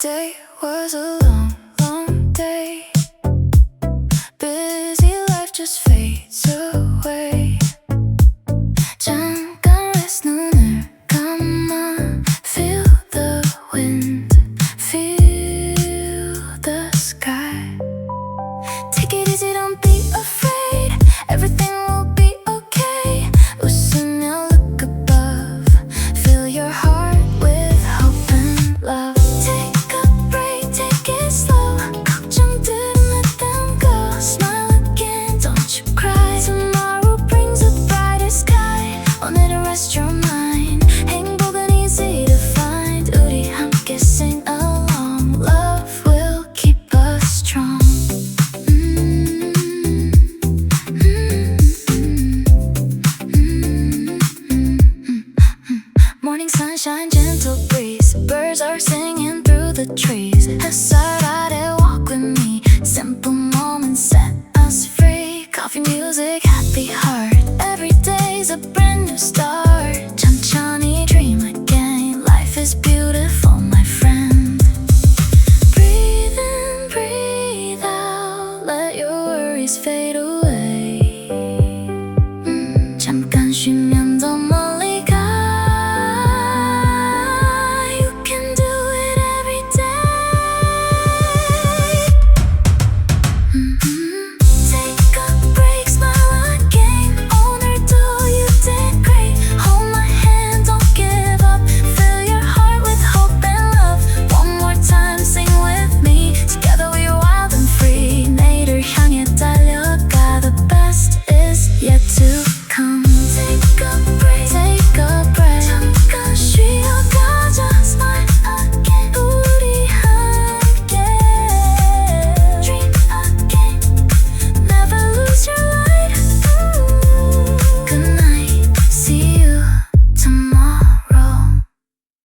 Today was a long, long day. Busy life just fades away. 잠깐 rest 눈을 감아. Feel the wind, feel the sky. Take it easy, don't be afraid. Everything will be okay. 웃으며 look above. Fill your heart with hope and love. Take a break, take it slow. 걱정들은 let them go. Smile again, don't you cry. Tomorrow brings a brighter sky. 오늘은 rest your mind. 행복은 easy to find. 우리 함께 sing along. Love will keep us strong. Morning sunshine, gentle breeze. Birds are singing through the trees.